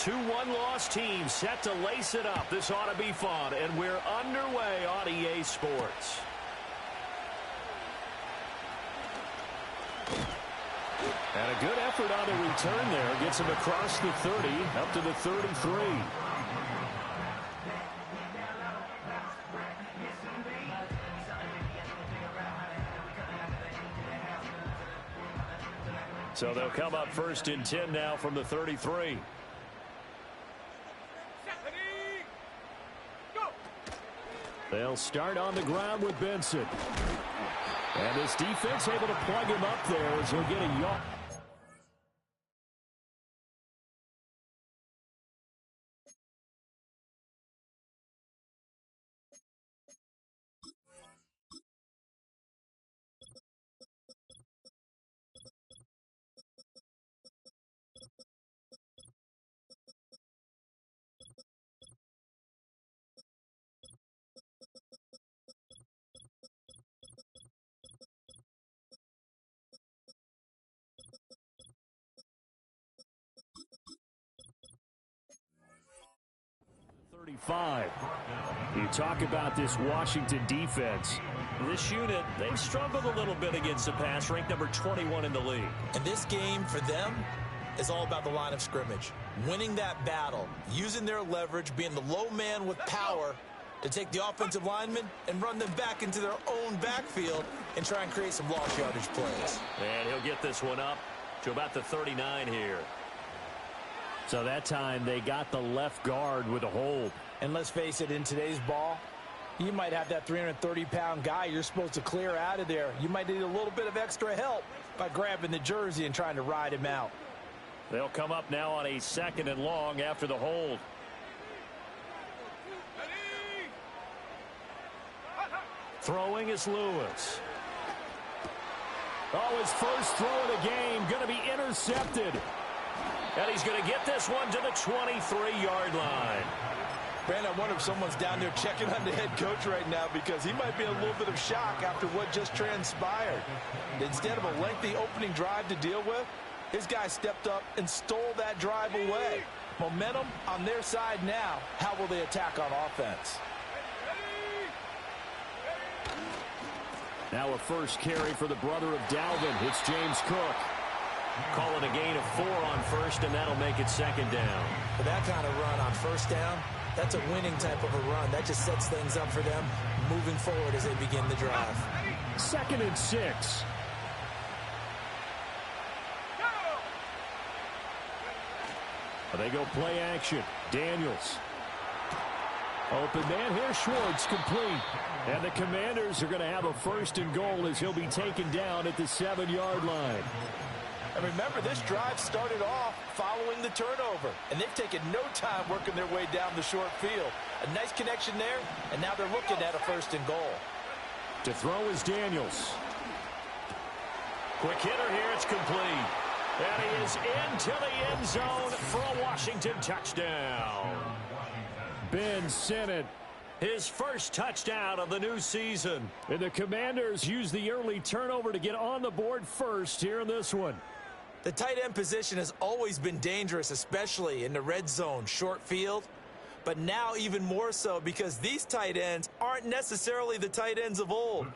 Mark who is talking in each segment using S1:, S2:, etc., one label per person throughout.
S1: Two one-loss teams set to lace it up. This ought to be fun, and we're underway on EA Sports. And a good effort on the return there. Gets him across the 30, up to the 33. So they'll come up first and 10 now from the 33. They'll start on the ground with Benson. And this defense able to plug him up there as he'll get a yard. You talk about this Washington defense. This unit, they've struggled a little bit against the pass, ranked number 21 in the league.
S2: And this game for them is all about the line of scrimmage. Winning that battle, using their leverage, being the low man with power to take the offensive linemen and run them back into their own backfield and try and create some lost yardage plays.
S1: And he'll get this one up to about the 39 here. So that time they got the left guard with a hold.
S2: And let's face it, in today's ball, you might have that 330-pound guy you're supposed to clear out of there. You might need a little bit of extra help by grabbing the jersey and trying to ride him out.
S1: They'll come up now on a second and long after the hold. Throwing is Lewis. Oh, his first throw of the game going to be intercepted. And he's going to get this one to the 23-yard line.
S2: Brandon, I wonder if someone's down there checking on the head coach right now because he might be in a little bit of shock after what just transpired. Instead of a lengthy opening drive to deal with, his guy stepped up and stole that drive away. Momentum on their side now. How will they attack on offense?
S1: Now a first carry for the brother of Dalvin. It's James Cook. Calling a gain of 4 on first, and that'll make it second down.
S2: For that kind of run on first down, that's a winning type of a run. That just sets things up for them moving forward as they begin the drive.
S1: 2nd and 6. They go play action. Daniels. Open man here. Schwartz complete. And the Commanders are going to have a 1st and goal as he'll be taken down at the 7-yard line.
S2: And remember, this drive started off following the turnover. And they've taken no time working their way down the short field. A nice connection there, and now they're looking at a 1st and goal.
S1: To throw is Daniels. Quick hitter here, it's complete. And he is into the end zone for a Washington touchdown. Ben Sinnott, his first touchdown of the new season. And the Commanders use the early turnover to get on the board first here in this one.
S2: The tight end position has always been dangerous, especially in the red zone, short field. But now even more so because these tight ends aren't necessarily the tight ends of old.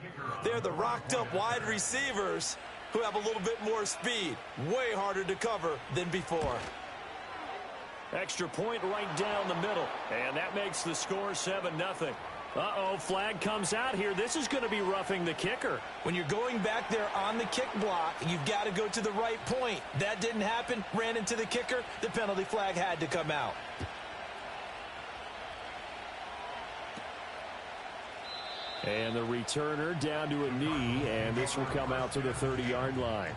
S2: They're the rocked-up wide receivers who have a little bit more speed. Way harder to cover than before.
S1: Extra point right down the middle. And that makes the score 7-0. Uh-oh, flag comes out here. This is going to be roughing the kicker.
S2: When you're going back there on the kick block, you've got to go to the right point. That didn't happen. Ran into the kicker. The penalty flag had to come out.
S1: And the returner down to a knee, and this will come out to the 30-yard line.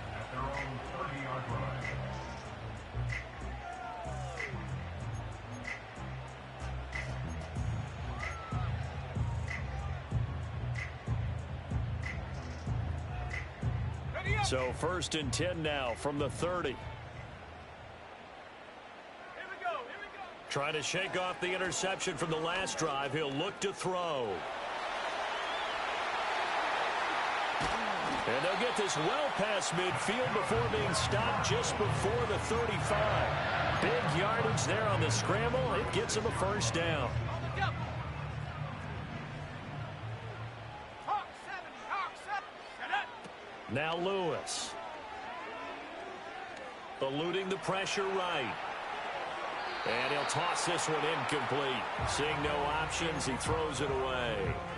S1: So 1st and 10 now from the 30. Here we go. Trying to shake off the interception from the last drive. He'll look to throw. And they'll get this well past midfield before being stopped just before the 35. Big yardage there on the scramble. It gets them a first down. Now Lewis. Eluding the pressure right. And he'll toss this one incomplete. Seeing no options, he throws it away.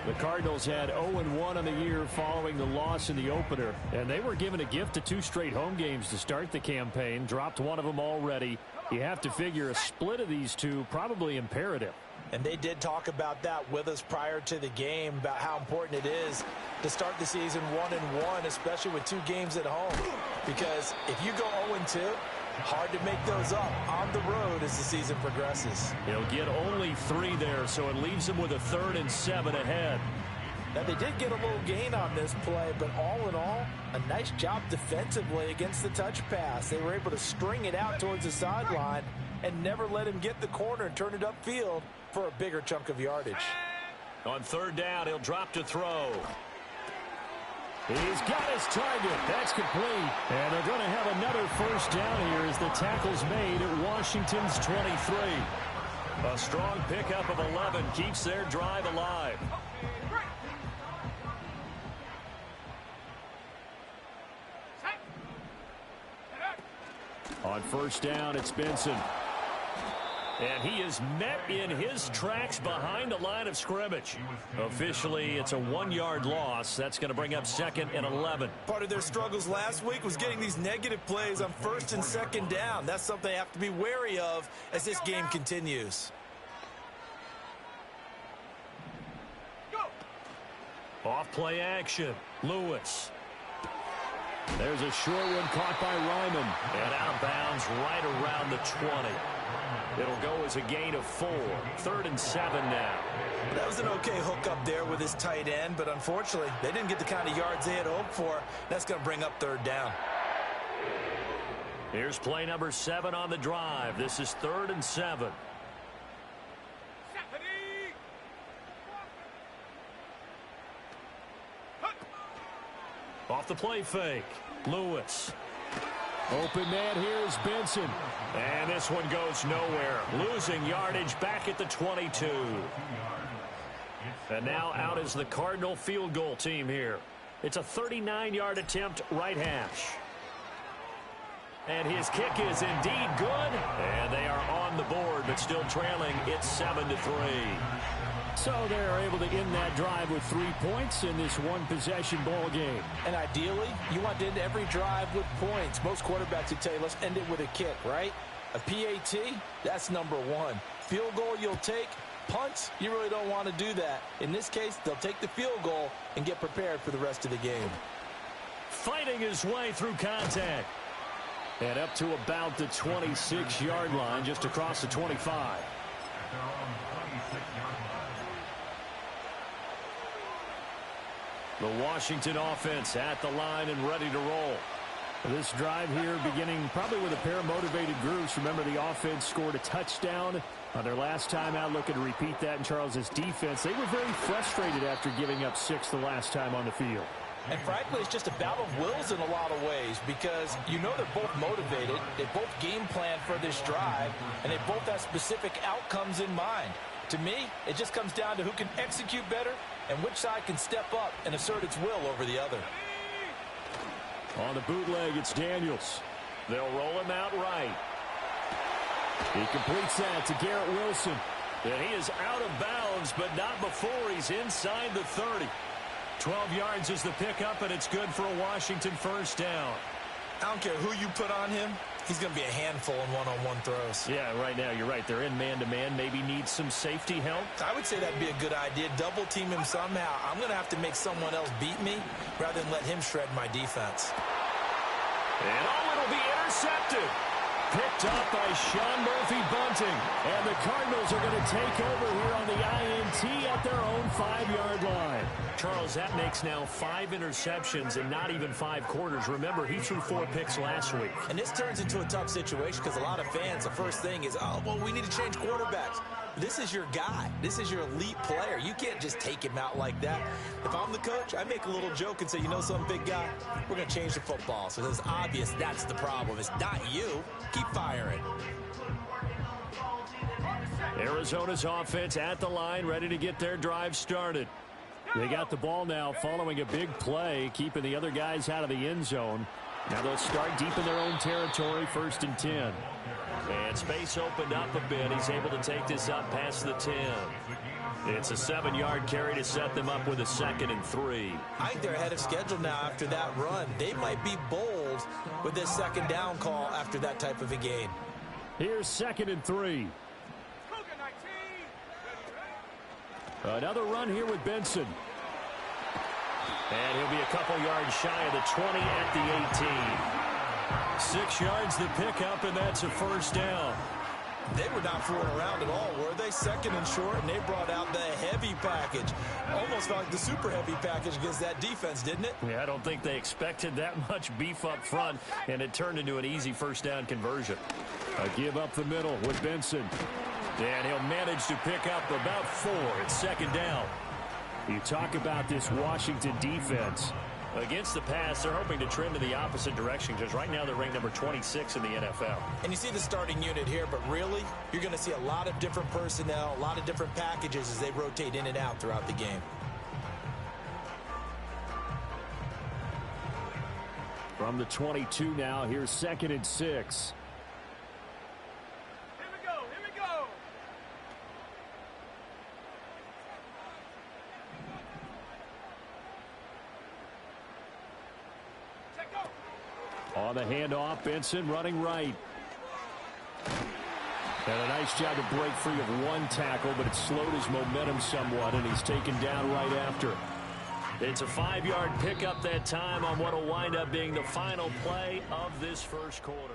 S3: The Cardinals had 0-1 on the year following the loss in the opener. And they were given a gift of 2 straight home games to start the campaign. Dropped one of them already. You have to figure a split of these two probably imperative.
S2: And they did talk about that with us prior to the game, about how important it is to start the season 1-1, especially with 2 games at home. Because if you go 0-2, hard to make those up on the road as the season progresses.
S3: He'll get only 3 there, so it leaves him with a 3rd and 7 ahead.
S2: Now, they did get a little gain on this play, but all in all, a nice job defensively against the touch pass. They were able to string it out towards the sideline and never let him get the corner and turn it upfield for a bigger chunk of yardage.
S1: On 3rd down, he'll drop to throw.
S3: He's got his target. That's complete. And they're going to have another first down here as the tackle's made at Washington's 23.
S1: A strong pickup of 11 keeps their drive alive.
S3: On 1st down, it's Benson.
S1: And he is met in his tracks behind the line of scrimmage. Officially, it's a 1-yard loss. That's going to bring up 2nd and 11.
S2: Part of their struggles last week was getting these negative plays on 1st and 2nd down. That's something they have to be wary of as this game continues.
S1: Off play action. Lewis.
S3: There's a short one caught by Ryman.
S1: And out of bounds right around the 20. It'll go as a gain of 4. 3rd and 7 now.
S2: That was an okay hook up there with his tight end, but unfortunately, they didn't get the kind of yards they had hoped for. That's going to bring up 3rd down.
S1: Here's play number 7 on the drive. This is 3rd and 7. Off the play fake. Lewis.
S3: Open man here is Benson.
S1: And this one goes nowhere. Losing yardage back at the 22. And now out is the Cardinal field goal team here. It's a 39-yard attempt, right hash. And his kick is indeed good. And they are on the board, but still trailing. It's 7-3.
S3: So they're able to end that drive with 3 points in this one-possession ball game.
S2: And ideally, you want to end every drive with points. Most quarterbacks would tell you, let's end it with a kick, right? A PAT, that's number 1. Field goal you'll take. Punts, you really don't want to do that. In this case, they'll take the field goal and get prepared for the rest of the game.
S1: Fighting his way through contact.
S3: And up to about the 26-yard line, just across the 25.
S1: The Washington offense at the line and ready to roll.
S3: This drive here beginning probably with a pair of motivated groups. Remember, the offense scored a touchdown on their last time out. Looking to repeat that in Charles's defense. They were very frustrated after giving up 6 the last time on the field.
S2: And frankly, it's just a battle of wills in a lot of ways because you know they're both motivated. They both game plan for this drive, and they both have specific outcomes in mind. To me, it just comes down to who can execute better and which side can step up and assert its will over the other.
S3: On the bootleg, it's Daniels.
S1: They'll roll him out right.
S3: He completes that to Garrett Wilson.
S1: And he is out of bounds, but not before he's inside the 30. 12 yards is the pickup, and it's good for a Washington first down.
S2: I don't care who you put on him. He's going to be a handful in one-on-one throws.
S3: Yeah, right now, you're right. They're in man-to-man. Maybe needs some safety help.
S2: I would say that'd be a good idea. Double team him somehow. I'm going to have to make someone else beat me rather than let him shred my defense.
S1: And it'll be intercepted. Picked up by Sean Murphy-Bunting.
S3: And the Cardinals are going to take over here on the INT at their own 5-yard line.
S1: Charles, that makes now 5 interceptions in not even 5 quarters. Remember, he threw 4 picks last week.
S2: And this turns into a tough situation because a lot of fans, the first thing is, oh, well, we need to change quarterbacks. This is your guy. This is your elite player. You can't just take him out like that. If I'm the coach, I make a little joke and say, you know something, big guy? We're going to change the football. So it's obvious that's the problem. It's not you. Keep firing.
S3: Arizona's offense at the line, ready to get their drive started. They got the ball now following a big play, keeping the other guys out of the end zone. Now they'll start deep in their own territory, 1st and 10. And space opened up a bit. He's able to take this up past the 10. It's a 7-yard carry to set them up with a 2nd and 3.
S2: I think they're ahead of schedule now after that run. They might be bold with this 2nd down call after that type of a gain.
S3: Here's 2nd and 3. Another run here with Benson. And he'll be a couple yards shy of the 20 at the 18. 6 yards the pickup, and that's a 1st down.
S2: They were not fooling around at all, were they? 2nd and short, and they brought out the heavy package. Almost like the super heavy package against that defense, didn't it?
S3: Yeah, I don't think they expected that much beef up front, and it turned into an easy 1st down conversion. A give up the middle with Benson. And he'll manage to pick up about 4 at 2nd down. You talk about this Washington defense. Against the pass, they're hoping to trend in the opposite direction because right now they're ranked number 26 in the NFL.
S2: And you see the starting unit here, but really, you're going to see a lot of different personnel, a lot of different packages as they rotate in and out throughout the game.
S3: From the 22 now, here's 2nd and 6. On the handoff, Benson running right. And a nice job to break free of one tackle, but it slowed his momentum somewhat, and he's taken down right after. It's a 5-yard pickup that time on what will wind up being the final play of this 1st quarter.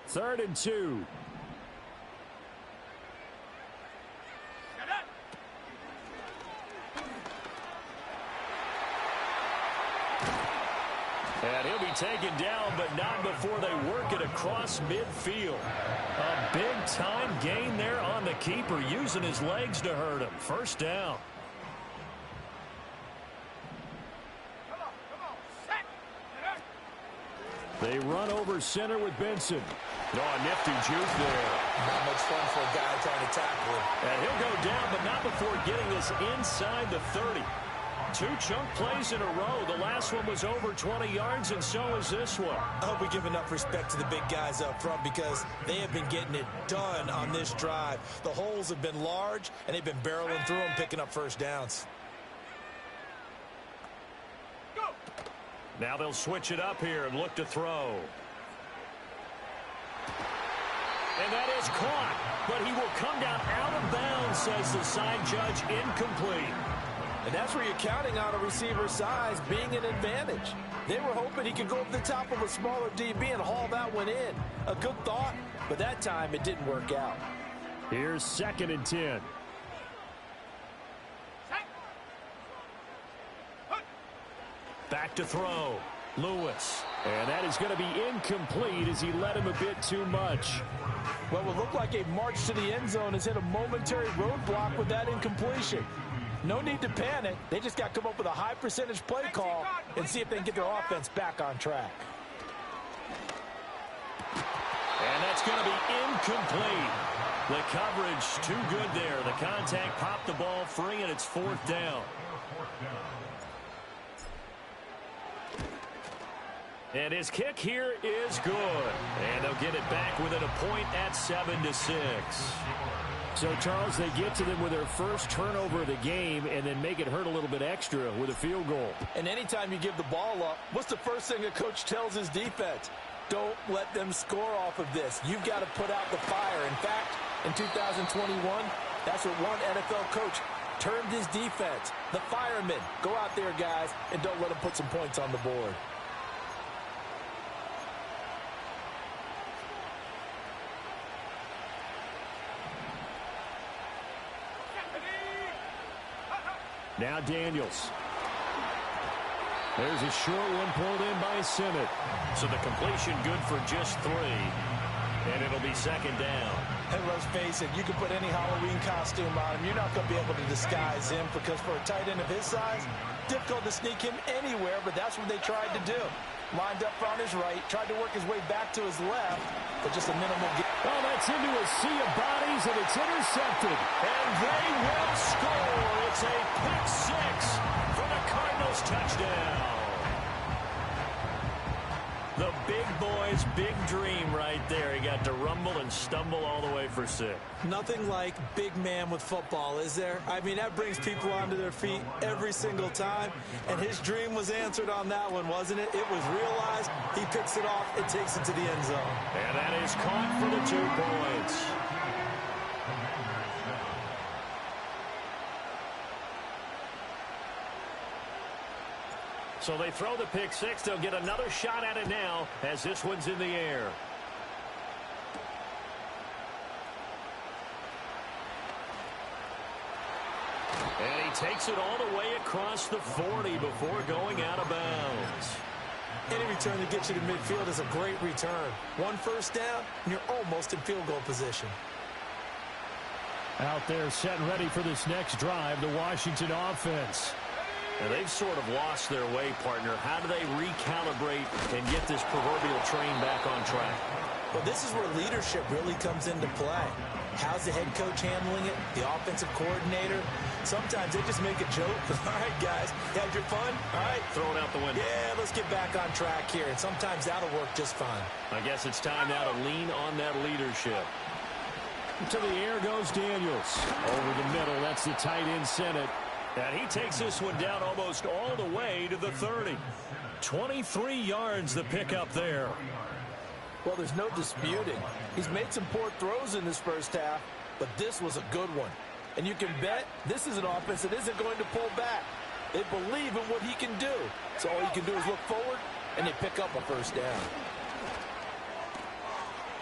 S3: Third and 2. And he'll be taken down, but not before they work it across midfield. A big-time gain there on the keeper, using his legs to hurt him. 1st down. They run over center with Benson. Oh, nifty juke there.
S2: Not much fun for a guy trying to tackle him.
S3: And he'll go down, but not before getting this inside the 30. 2 chunk plays in a row. The last one was over 20 yards, and so is this one.
S2: I hope we give enough respect to the big guys up front because they have been getting it done on this drive. The holes have been large, and they've been barreling through them, picking up 1st downs.
S3: Now they'll switch it up here and look to throw. And that is caught, but he will come down out of bounds, says the side judge, incomplete.
S2: And that's where you're counting on a receiver's size being an advantage. They were hoping he could go up the top of a smaller DB and haul that one in. A good thought, but that time it didn't work out.
S3: Here's 2nd and 10. Back to throw. Lewis. And that is going to be incomplete as he led him a bit too much.
S2: Well, it looked like a march to the end zone has hit a momentary roadblock with that incompletion. No need to panic. They just got to come up with a high percentage play call and see if they can get their offense back on track.
S3: And that's going to be incomplete. The coverage too good there. The contact popped the ball free, and it's 4th down. And his kick here is good. And they'll get it back within a point at 7-6. So, Charles, they get to them with their first turnover of the game and then make it hurt a little bit extra with a field goal.
S2: And anytime you give the ball up, what's the first thing a coach tells his defense? Don't let them score off of this. You've got to put out the fire. In fact, in 2021, that's what one NFL coach termed his defense. The firemen. Go out there, guys, and don't let them put some points on the board.
S3: Now Daniels. There's a short one pulled in by Sennett.
S1: So the completion good for just 3. And it'll be second down.
S2: And let's face it, you can put any Halloween costume on him. You're not going to be able to disguise him because for a tight end of his size, difficult to sneak him anywhere, but that's what they tried to do. Lined up on his right, tried to work his way back to his left, but just a minimal gain.
S3: Oh, that's into a sea of bodies, and it's intercepted.
S1: And they will score. It's a pick 6 for the Cardinals touchdown. The big boy's big dream right there. He got to rumble and stumble all the way for 6.
S2: Nothing like big man with football, is there? I mean, that brings people onto their feet every single time. And his dream was answered on that one, wasn't it? It was realized. He picks it off. It takes it to the end zone.
S1: And that is caught for the 2 points. So they throw the pick 6. They'll get another shot at it now as this one's in the air. And he takes it all the way across the 40 before going out of bounds.
S2: Any return that gets you to midfield is a great return. 1 first down, and you're almost in field goal position.
S3: Out there set and ready for this next drive, the Washington offense.
S1: And they've sort of lost their way, partner. How do they recalibrate and get this proverbial train back on track?
S2: Well, this is where leadership really comes into play. How's the head coach handling it? The offensive coordinator? Sometimes they just make a joke. All right, guys, you had your fun? All right.
S1: Throw it out the window.
S2: Yeah, let's get back on track here. And sometimes that'll work just fine.
S1: I guess it's time now to lean on that leadership.
S3: To the air goes Daniels. Over the middle, that's the tight end Sennett.
S1: And he takes this one down almost all the way to the 30. 23 yards the pickup there.
S2: Well, there's no disputing. He's made some poor throws in this first half, but this was a good one. And you can bet this is an offense that isn't going to pull back. They believe in what he can do. So all you can do is look forward, and they pick up a first down.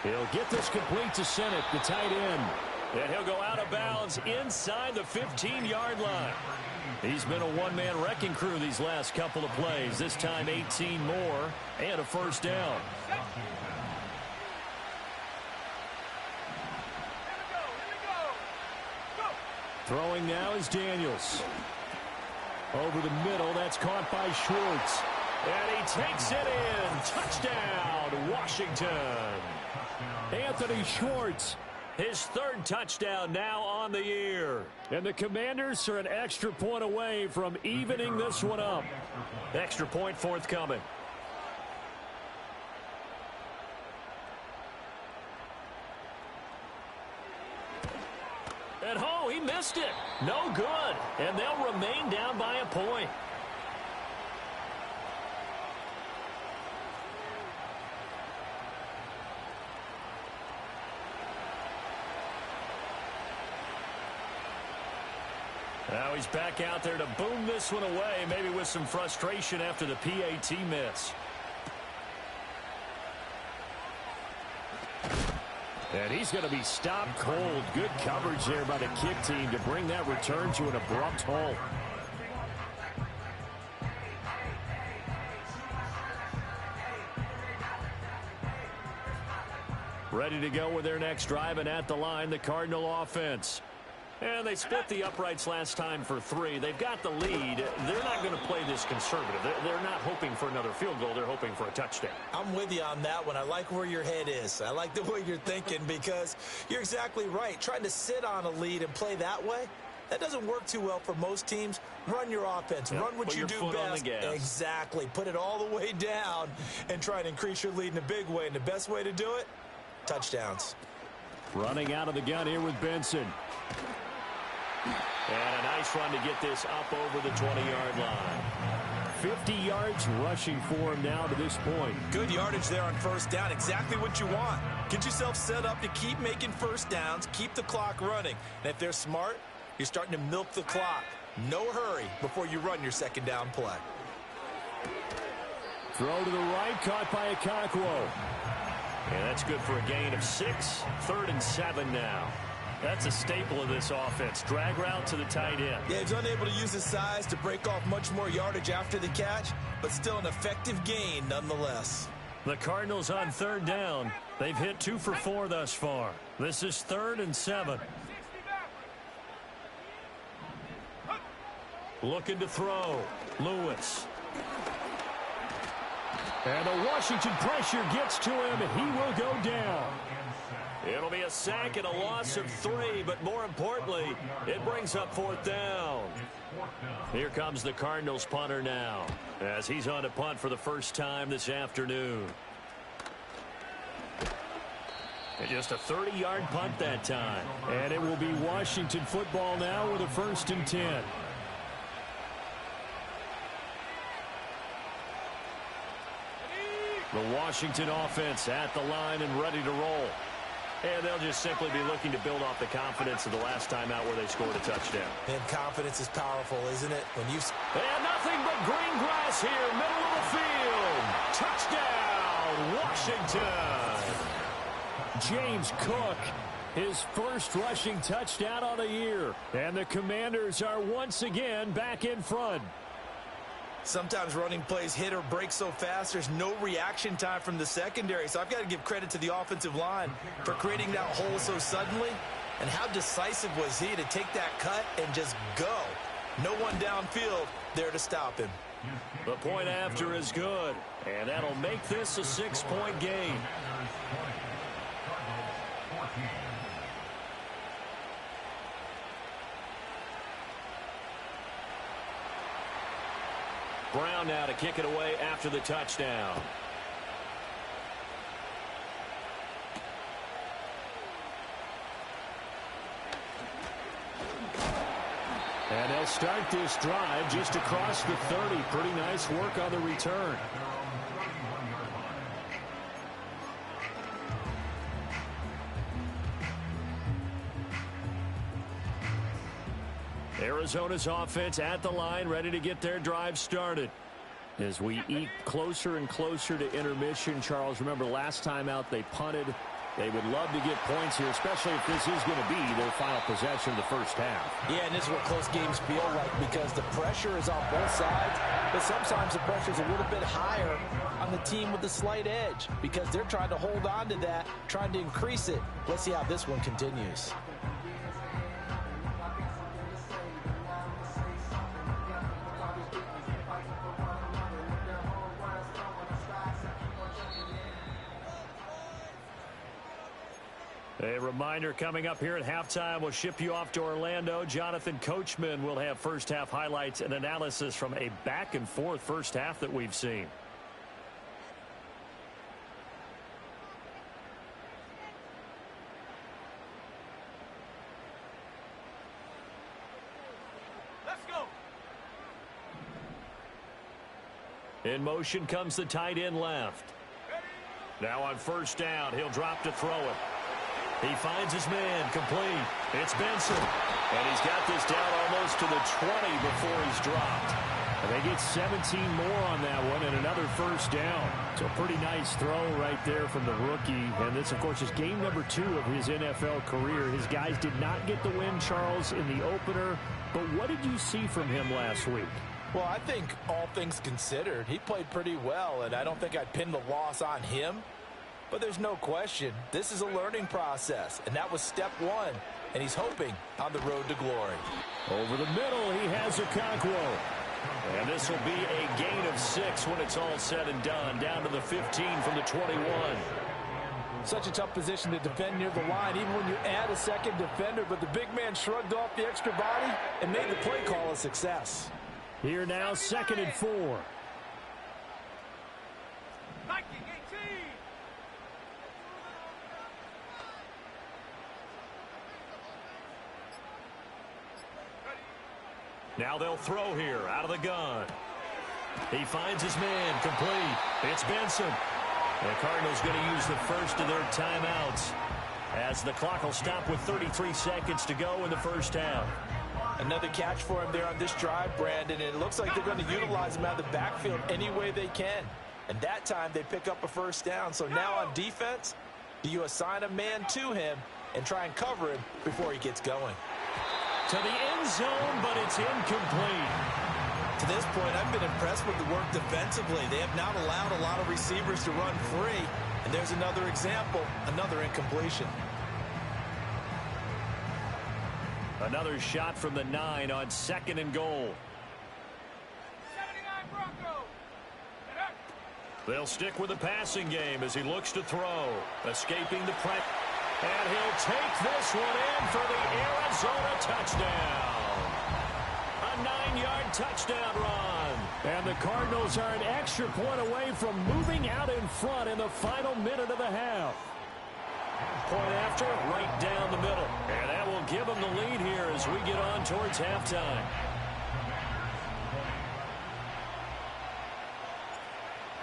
S3: He'll get this complete to Sennett, the tight end.
S1: And he'll go out of bounds inside the 15-yard line.
S3: He's been a one-man wrecking crew these last couple of plays. This time 18 more and a first down. Throwing now is Daniels. Over the middle, that's caught by Schwartz.
S1: And he takes it in. Touchdown, Washington.
S3: Anthony Schwartz.
S1: His 3rd touchdown now on the year.
S3: And the Commanders are an extra point away from evening this one up.
S1: Extra point forthcoming. And oh, he missed it. No good. And they'll remain down by a point. Now he's back out there to boom this one away, maybe with some frustration after the PAT miss.
S3: And he's going to be stopped cold. Good coverage there by the kick team to bring that return to an abrupt halt. Ready to go with their next drive, and at the line, the Cardinal offense.
S1: And they split the uprights last time for 3. They've got the lead. They're not going to play this conservative. They're not hoping for another field goal. They're hoping for a touchdown.
S2: I'm with you on that one. I like where your head is. I like the way you're thinking because you're exactly right. Trying to sit on a lead and play that way, that doesn't work too well for most teams. Run your offense.
S1: Yep,
S2: run what you do best. Exactly. Put it all the way down and try to increase your lead in a big way. And the best way to do it, touchdowns.
S3: Running out of the gun here with Benson.
S1: And a nice run to get this up over the 20-yard line.
S3: 50 yards rushing for him now to this point.
S2: Good yardage there on first down. Exactly what you want. Get yourself set up to keep making first downs, keep the clock running. And if they're smart, you're starting to milk the clock. No hurry before you run your second down play.
S3: Throw to the right, caught by Okonkwo.
S1: And that's good for a gain of 6. 3rd and 7 now.
S3: That's a staple of this offense. Drag route to the tight end.
S2: Yeah, he's unable to use his size to break off much more yardage after the catch, but still an effective gain nonetheless.
S3: The Cardinals on third down. They've hit 2 for 4 thus far. This is 3rd and 7. Looking to throw. Lewis. And the Washington pressure gets to him, and he will go down.
S1: It'll be a sack and a loss of 3, but more importantly, it brings up 4th down. Here comes the Cardinals punter now, as he's on to punt for the first time this afternoon. And just a 30-yard punt that time.
S3: And it will be Washington football now with a 1st and 10. The Washington offense at the line and ready to roll. And they'll just simply be looking to build off the confidence of the last time out where they scored a touchdown.
S2: And confidence is powerful, isn't it? When you
S1: and nothing but green grass here, middle of the field. Touchdown, Washington.
S3: James Cook, his first rushing touchdown of the year. And the Commanders are once again back in front.
S2: Sometimes running plays hit or break so fast, there's no reaction time from the secondary. So I've got to give credit to the offensive line for creating that hole so suddenly. And how decisive was he to take that cut and just go? No one downfield there to stop him.
S1: The point after is good, and that'll make this a 6-point game. Brown now to kick it away after the touchdown.
S3: And they'll start this drive just across the 30. Pretty nice work on the return. Arizona's offense at the line, ready to get their drive started. As we eke closer and closer to intermission, Charles, remember last time out they punted. They would love to get points here, especially if this is going to be their final possession of the first half.
S2: Yeah, and this is what close games feel like because the pressure is on both sides, but sometimes the pressure is a little bit higher on the team with the slight edge because they're trying to hold on to that, trying to increase it. Let's see how this one continues.
S3: A reminder coming up here at halftime, we'll ship you off to Orlando. Jonathan Coachman will have first half highlights and analysis from a back and forth first half that we've seen.
S1: Let's go.
S3: In motion comes the tight end left. Now on first down, he'll drop to throw it. He finds his man, complete. It's Benson. And he's got this down almost to the 20 before he's dropped. And they get 17 more on that one and another first down. So a pretty nice throw right there from the rookie. And this, of course, is game number 2 of his NFL career. His guys did not get the win, Charles, in the opener. But what did you see from him last week?
S2: Well, I think all things considered, he played pretty well, and I don't think I'd pin the loss on him. But there's no question, this is a learning process, and that was step 1, and he's hoping on the road to glory.
S3: Over the middle, he has Okonkwo. And this will be a gain of 6 when it's all said and done, down to the 15 from the 21.
S2: Such a tough position to defend near the line, even when you add a second defender, but the big man shrugged off the extra body and made the play call a success.
S3: Here now, 2nd and 4. Now they'll throw here out of the gun. He finds his man, complete. It's Benson. The Cardinals going to use the first of their timeouts as the clock will stop with 33 seconds to go in the first half.
S2: Another catch for him there on this drive, Brandon, and it looks like they're going to utilize him out of the backfield any way they can. And that time they pick up a first down. So now on defense, do you assign a man to him and try and cover him before he gets going.
S3: To the end zone, but it's incomplete.
S2: To this point, I've been impressed with the work defensively. They have not allowed a lot of receivers to run free. And there's another example, another incompletion.
S3: Another shot from the 9 on 2nd and goal.
S4: 79 Broncos.
S1: They'll stick with the passing game as he looks to throw. Escaping the pressure. And he'll take this one in for the Arizona touchdown. A 9-yard touchdown run.
S3: And the Cardinals are an extra point away from moving out in front in the final minute of the half.
S1: Point after, right down the middle. And that will give them the lead here as we get on towards halftime.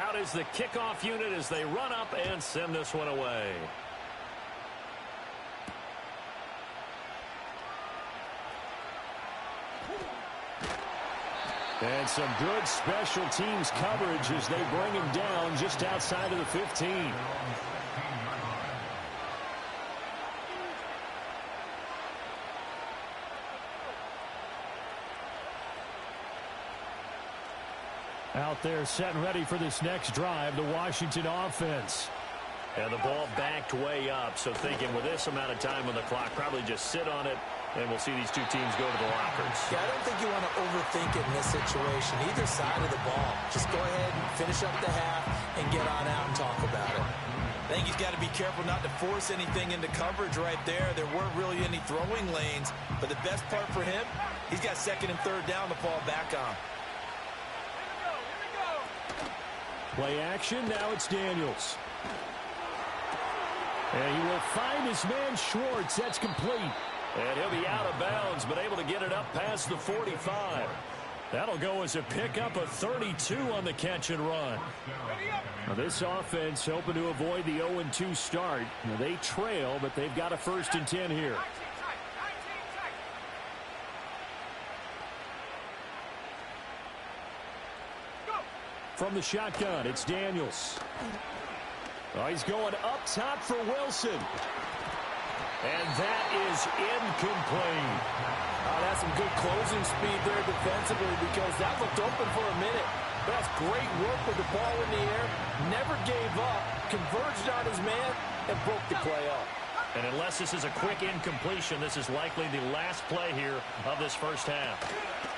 S1: Out is the kickoff unit as they run up and send this one away.
S3: And some good special teams coverage as they bring him down just outside of the 15. Out there set and ready for this next drive, the Washington offense.
S1: And the ball backed way up, so thinking with this amount of time on the clock, probably just sit on it, and we'll see these two teams go to the lockers.
S2: Yeah, I don't think you want to overthink it in this situation. Either side of the ball. Just go ahead and finish up the half and get on out and talk about it. I think he's got to be careful not to force anything into coverage right there. There weren't really any throwing lanes, but the best part for him, he's got 2nd and 3rd down to fall back on.
S3: Play action, now it's Daniels. And he will find his man Schwartz. That's complete.
S1: And he'll be out of bounds, but able to get it up past the 45.
S3: That'll go as a pickup of 32 on the catch and run. Now this offense hoping to avoid the 0-2 start. Now they trail, but they've got a 1st and 10 here. From the shotgun, it's Daniels. Oh, he's going up top for Wilson.
S1: And that is incomplete.
S2: Oh, that's some good closing speed there defensively because that looked open for a minute. That's great work with the ball in the air. Never gave up, converged on his man, and broke the play up.
S1: And unless this is a quick incompletion, this is likely the last play here of this first half.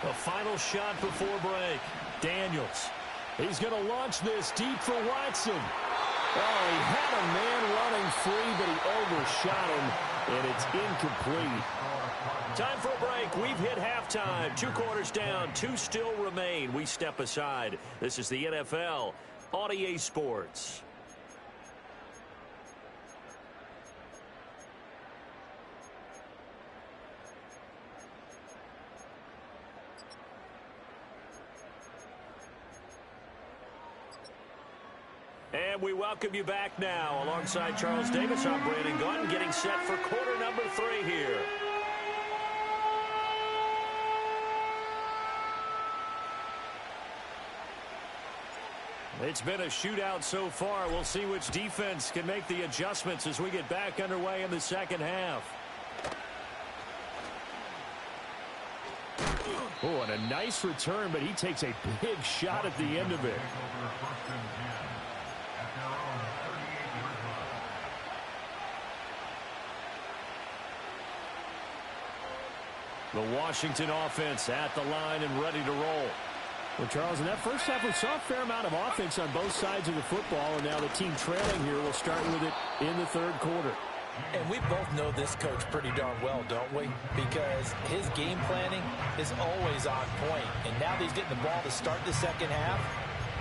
S3: A final shot before break. Daniels. He's going to launch this deep for Watson. Oh, he had a man running free, but he overshot him, and it's incomplete.
S1: Time for a break. We've hit halftime. 2 quarters down. 2 still remain. We step aside. This is the NFL on EA Sports. And we welcome you back now. Alongside Charles Davis, I'm Brandon Gunn, getting set for quarter number 3 here.
S3: It's been a shootout so far. We'll see which defense can make the adjustments as we get back underway in the second half. Oh, and a nice return, but he takes a big shot at the end of it. The Washington offense at the line and ready to roll. Well, Charles, in that first half, we saw a fair amount of offense on both sides of the football, and now the team trailing here will start with it in the 3rd quarter.
S2: And we both know this coach pretty darn well, don't we? Because his game planning is always on point. And now that he's getting the ball to start the second half,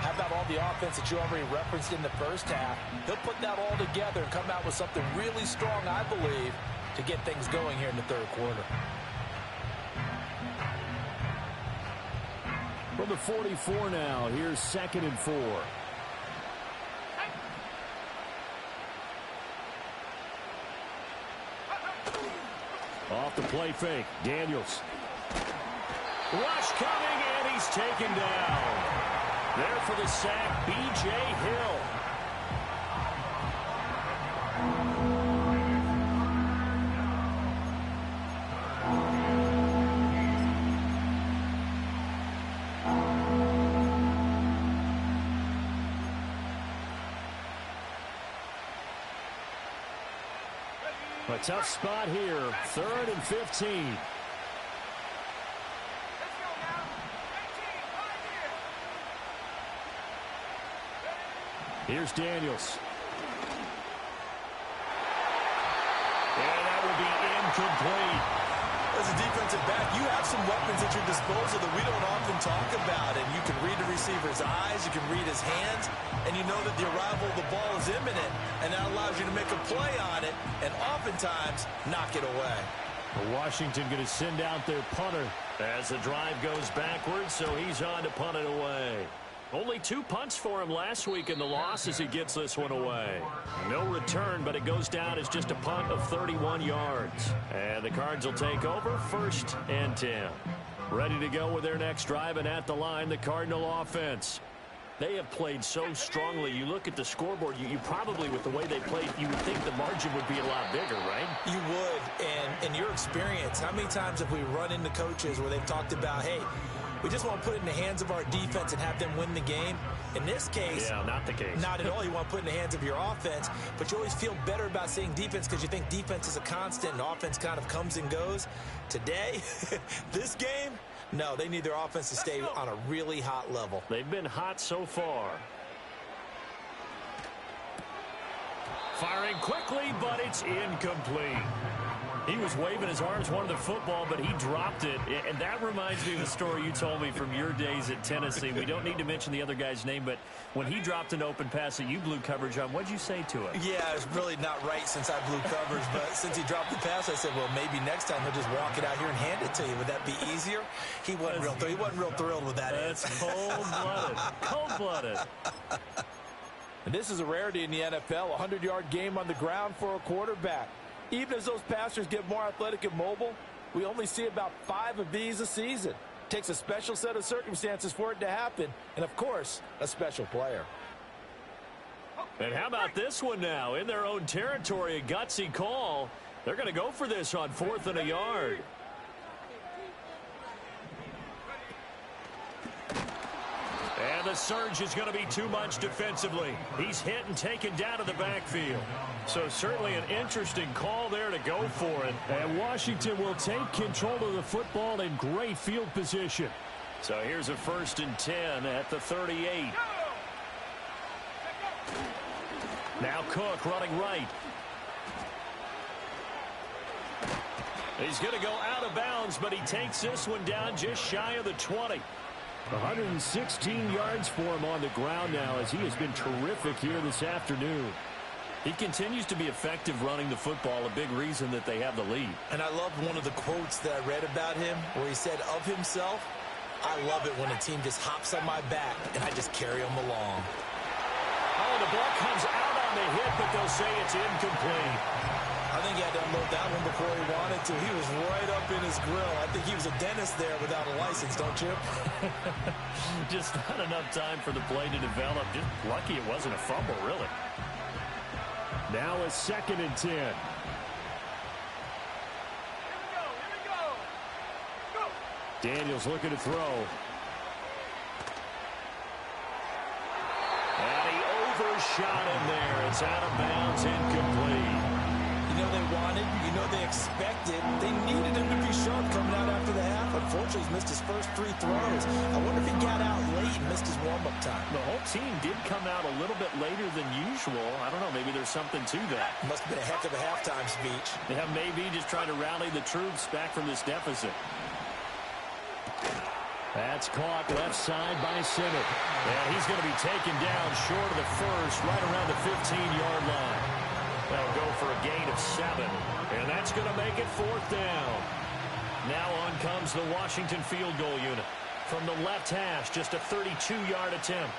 S2: how about all the offense that you already referenced in the first half? He'll put that all together and come out with something really strong, I believe, to get things going here in the 3rd quarter.
S3: From the 44 now, here's 2nd and 4. Off the play fake, Daniels.
S1: Rush coming, and he's taken down. There for the sack, B.J. Hill.
S3: A tough spot here, 3rd and 15. Here's Daniels. And that will be incomplete.
S2: As a defensive back, you have some weapons at your disposal that we don't often talk about. And you can read the receiver's eyes, you can read his hands, and you know that the arrival of the ball is imminent. And that allows you to make a play on it and oftentimes knock it away.
S3: Washington going to send out their punter
S1: as the drive goes backwards, so he's on to punt it away. Only 2 punts for him last week in the loss as he gets this one away. No return, but it goes down as just a punt of 31 yards. And the Cards will take over, 1st and 10. Ready to go with their next drive, and at the line, the Cardinal offense. They have played so strongly. You look at the scoreboard, you probably, with the way they played, you would think the margin would be a lot bigger, right?
S2: You would. And in your experience, how many times have we run into coaches where they've talked about, hey, we just want to put it in the hands of our defense and have them win the game? In this case,
S1: yeah, not the case.
S2: Not at all. You want to put it in the hands of your offense, but you always feel better about saying defense because you think defense is a constant and offense kind of comes and goes. Today, this game, no, they need their offense to stay on a really hot level.
S1: They've been hot so far. Firing quickly, but it's incomplete. He was waving his arms, wanted the football, but he dropped it. And that reminds me of a story you told me from your days at Tennessee. We don't need to mention the other guy's name, but when he dropped an open pass that you blew coverage on, what'd you say to him?
S2: Yeah, it's really not right since I blew coverage, but since he dropped the pass, I said, well, maybe next time he'll just walk it out here and hand it to you. Would that be easier? He wasn't real thrilled with that.
S1: That's cold-blooded. Cold-blooded.
S2: And this is a rarity in the NFL, a 100-yard game on the ground for a quarterback. Even as those passers get more athletic and mobile, we only see about 5 of these a season. It takes a special set of circumstances for it to happen, and of course, a special player.
S1: And how about this one now? In their own territory, a gutsy call. They're going to go for this on 4th and a yard. And the surge is going to be too much defensively. He's hit and taken down to the backfield. So certainly an interesting call there to go for it.
S3: And Washington will take control of the football in great field position.
S1: So here's a 1st and 10 at the 38. Now Cook running right. He's going to go out of bounds, but he takes this one down just shy of the 20.
S3: 116 yards for him on the ground now as he has been terrific here this afternoon.
S1: He continues to be effective running the football, a big reason that they have the lead.
S2: And I love one of the quotes that I read about him where he said of himself, I love it when a team just hops on my back and I just carry them along.
S1: Oh, the ball comes out on the hit, but they'll say it's incomplete.
S2: I think he had to unload that one before he wanted to. He was right up in his grill. I think he was a dentist there without a license, don't you?
S1: Just not enough time for the play to develop. Just lucky it wasn't a fumble, really.
S3: Now a 2nd and 10. Daniels looking to throw.
S1: And he overshot him there. It's out of bounds, incomplete.
S2: You know they wanted, you know they expected. They needed him to be sharp coming out after the half. Unfortunately, he's missed his first 3 throws. I wonder if he got out late and missed his warm-up time.
S1: The whole team did come out a little bit later than usual. I don't know, maybe there's something to that.
S2: Must have been a heck of a halftime speech.
S1: Yeah, maybe just trying to rally the troops back from this deficit.
S3: That's caught left side by Simmons.
S1: And he's going to be taken down short of the first, right around the 15-yard line. They'll go for a gain of 7, and that's going to make it 4th down. Now on comes the Washington field goal unit. From the left hash, just a 32-yard attempt.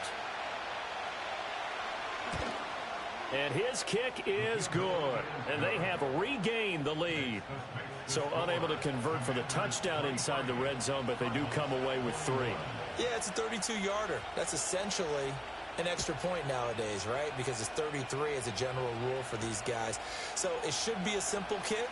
S1: And his kick is good, and they have regained the lead. So unable to convert for the touchdown inside the red zone, but they do come away with 3.
S2: Yeah, it's a 32-yarder. That's essentially an extra point nowadays, right? Because it's 33 as a general rule for these guys. So it should be a simple kick,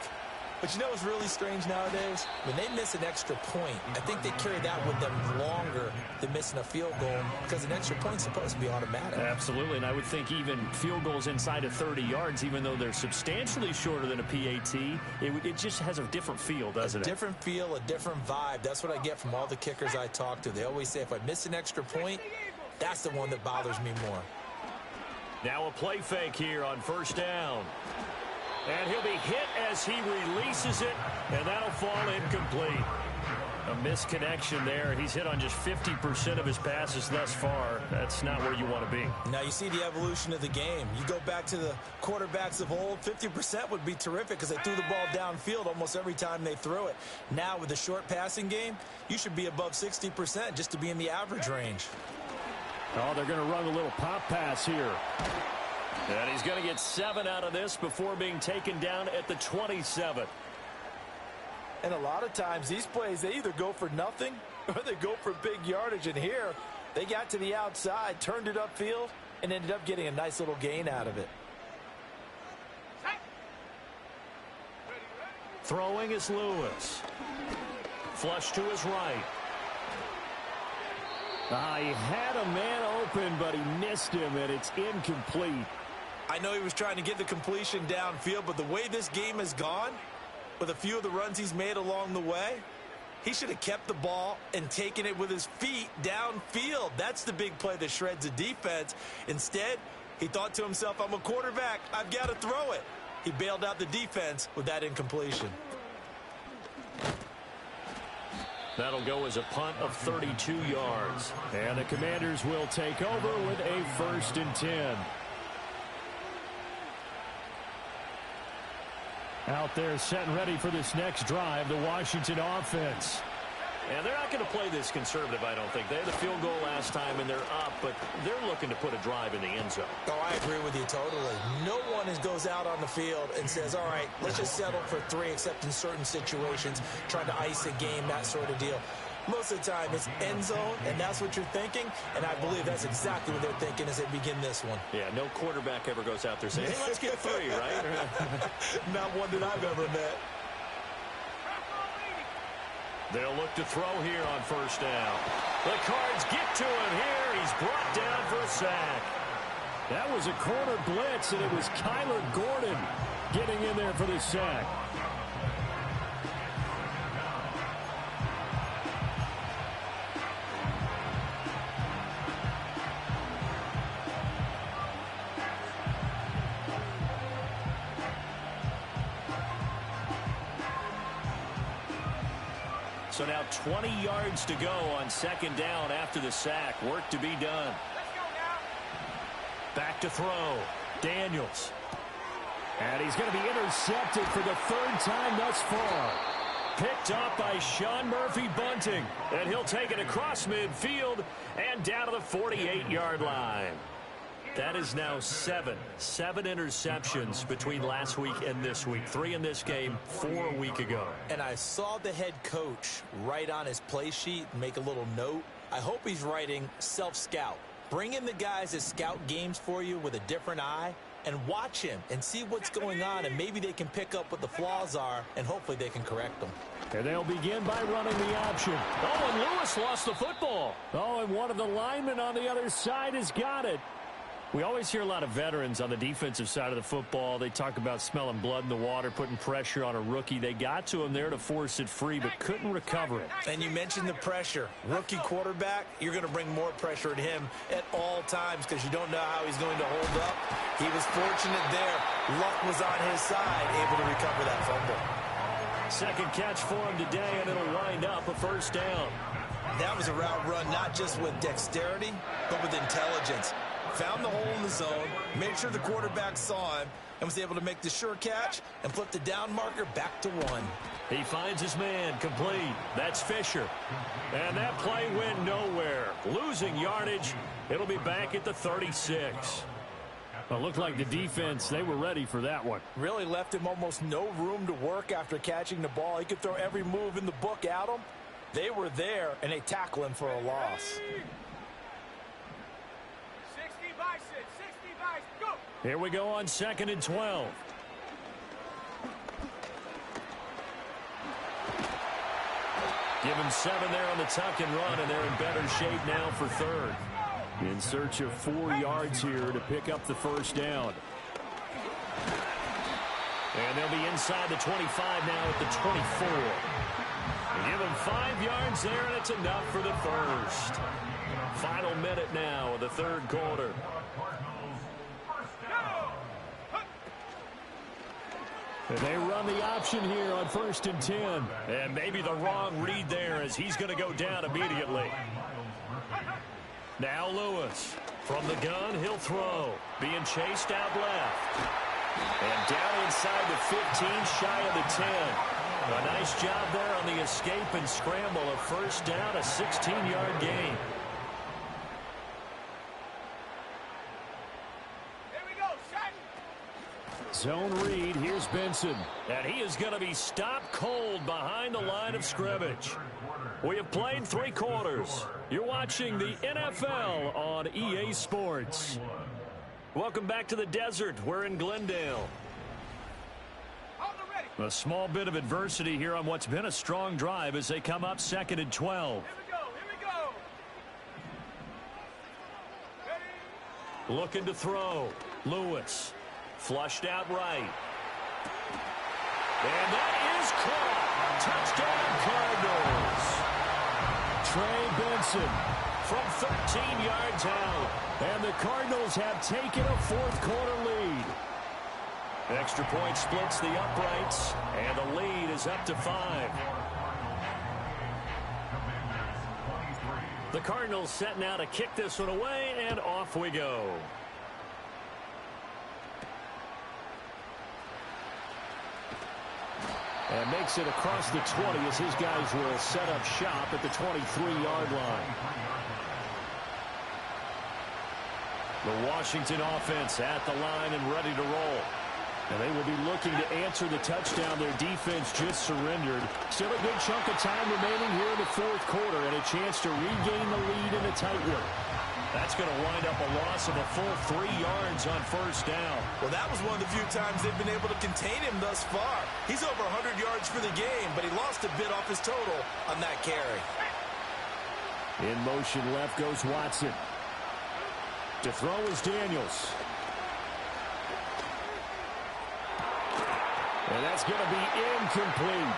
S2: But you know what's really strange nowadays? When they miss an extra point, I think they carry that with them longer than missing a field goal because an extra point's supposed to be automatic.
S3: Absolutely, and I would think even field goals inside of 30 yards, even though they're substantially shorter than a PAT, it just has a different feel, doesn't it?
S2: A different feel, a different vibe. That's what I get from all the kickers I talk to. They always say if I miss an extra point, that's the one that bothers me more.
S1: Now a play fake here on first down. And he'll be hit as he releases it, and that'll fall incomplete. A misconnection there. He's hit on just 50% of his passes thus far. That's not where you want to be.
S2: Now you see the evolution of the game. You go back to the quarterbacks of old, 50% would be terrific because they threw the ball downfield almost every time they threw it. Now with the short passing game, you should be above 60% just to be in the average range.
S3: Oh, they're going to run a little pop pass here. And he's going to get 7 out of this before being taken down at the 27.
S2: And a lot of times these plays, they either go for nothing or they go for big yardage. And here, they got to the outside, turned it upfield, and ended up getting a nice little gain out of it.
S1: Throwing is Lewis. Flush to his right.
S3: He had a man open, but he missed him, and it's incomplete.
S2: I know he was trying to get the completion downfield, but the way this game has gone, with a few of the runs he's made along the way, he should have kept the ball and taken it with his feet downfield. That's the big play that shreds a defense. Instead, he thought to himself, I'm a quarterback. I've got to throw it. He bailed out the defense with that incompletion.
S1: That'll go as a punt of 32 yards.
S3: And the Commanders will take over with a 1st and 10. Out there set and ready for this next drive, the Washington offense.
S1: And they're not going to play this conservative, I don't think. They had a field goal last time, and they're up, but they're looking to put a drive in the end zone.
S2: Oh, I agree with you totally. No one goes out on the field and says, all right, let's just settle for 3, except in certain situations, trying to ice a game, that sort of deal. Most of the time, it's end zone, and that's what you're thinking, and I believe that's exactly what they're thinking as they begin this one.
S1: Yeah, no quarterback ever goes out there saying, hey, let's get 3, right?
S2: Not one that I've ever met.
S1: They'll look to throw here on first down. The Cards get to him here. He's brought down for a sack.
S3: That was a corner blitz, and it was Kyler Gordon getting in there for the sack.
S1: So now 20 yards to go on 2nd down after the sack. Work to be done. Back to throw. Daniels.
S3: And he's going to be intercepted for the 3rd time thus far.
S1: Picked up by Sean Murphy-Bunting. And he'll take it across midfield and down to the 48-yard line. That is now 7 interceptions between last week and this week. 3 in this game, 4 a week ago.
S2: And I saw the head coach write on his play sheet and make a little note. I hope he's writing self-scout. Bring in the guys that scout games for you with a different eye and watch him and see what's going on, and maybe they can pick up what the flaws are, and hopefully they can correct them.
S3: And they'll begin by running the option.
S1: Oh, and Lewis lost the football.
S3: Oh, and one of the linemen on the other side has got it.
S1: We always hear a lot of veterans on the defensive side of the football. They talk about smelling blood in the water, putting pressure on a rookie. They got to him there to force it free, but couldn't recover it.
S2: And you mentioned the pressure. Rookie quarterback, you're going to bring more pressure at him at all times because you don't know how he's going to hold up. He was fortunate there. Luck was on his side, able to recover that fumble.
S1: 2nd catch for him today, and it'll wind up a 1st down.
S2: That was a route run not just with dexterity, but with intelligence. Found the hole in the zone, made sure the quarterback saw him, and was able to make the sure catch and flip the down marker back to 1.
S1: He finds his man complete. That's Fisher. And that play went nowhere. Losing yardage. It'll be back at the 36.
S3: Well, it looked like the defense, they were ready for that one.
S2: Really left him almost no room to work after catching the ball. He could throw every move in the book at him. They were there, and they tackle him for a loss.
S1: Here we go on 2nd and 12. Give him 7 there on the tuck and run, and they're in better shape now for third.
S3: In search of 4 yards here to pick up the first down.
S1: And they'll be inside the 25 now at the 24. They give him 5 yards there, and it's enough for the first. Final minute now of the third quarter.
S3: And they run the option here on 1st and 10.
S1: And maybe the wrong read there as he's going to go down immediately. Now Lewis. From the gun, he'll throw. Being chased out left. And down inside the 15, shy of the 10. A nice job there on the escape and scramble. A first down, a 16-yard gain.
S3: Zone read. Here's Benson.
S1: And he is going to be stopped cold behind the line of scrimmage. We have played 3 quarters. You're watching the NFL on EA Sports. Welcome back to the desert. We're in Glendale. A small bit of adversity here on what's been a strong drive as they come up 2nd and 12.
S4: Here we go.
S1: Looking to throw. Lewis. Flushed out right. And that is caught. Touchdown Cardinals.
S3: Trey Benson
S1: from 13 yards out.
S3: And the Cardinals have taken a 4th quarter lead.
S1: Extra point splits the uprights, and the lead is up to 5. The Cardinals set now to kick this one away, and off we go.
S3: And makes it across the 20 as his guys will set up shop at the 23-yard line.
S1: The Washington offense at the line and ready to roll.
S3: And they will be looking to answer the touchdown their defense just surrendered. Still a good chunk of time remaining here in the 4th quarter and a chance to regain the lead in a tight one.
S1: That's going to wind up a loss of a full 3 yards on first down.
S2: Well, that was one of the few times they've been able to contain him thus far. He's over 100 yards for the game, but he lost a bit off his total on that carry.
S3: In motion left goes Watson. To throw is Daniels. And that's going to be incomplete.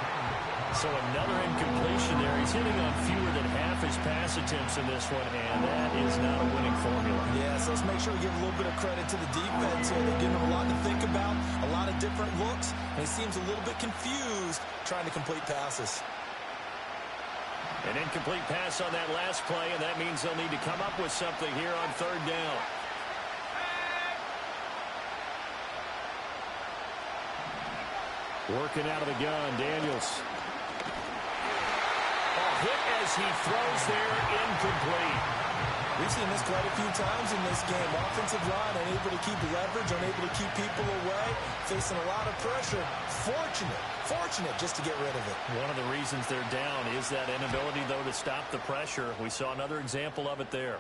S1: So another incompletion there. He's hitting on fewer than half his pass attempts in this one, and that is not a winning formula.
S2: Yeah, so let's make sure we give a little bit of credit to the defense here. They're giving him a lot to think about, a lot of different looks, and he seems a little bit confused trying to complete passes.
S1: An incomplete pass on that last play, and that means they'll need to come up with something here on 3rd down.
S3: Working out of the gun, Daniels.
S1: Hit as he throws there, incomplete.
S2: We've seen this quite a few times in this game. Offensive line unable to keep leverage, unable to keep people away, facing a lot of pressure. Fortunate just to get rid of it.
S1: One of the reasons they're down is that inability, though, to stop the pressure. We saw another example of it there.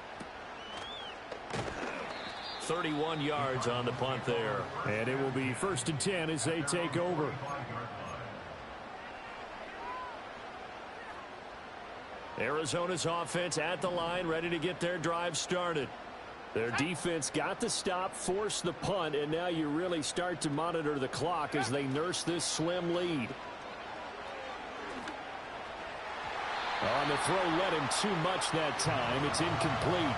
S1: 31 yards on the punt there.
S3: And it will be 1st and 10 as they take over.
S1: Arizona's offense at the line, ready to get their drive started.
S3: Their defense got the stop, forced the punt, and now you really start to monitor the clock as they nurse this slim lead. On the throw, let him too much that time. It's incomplete.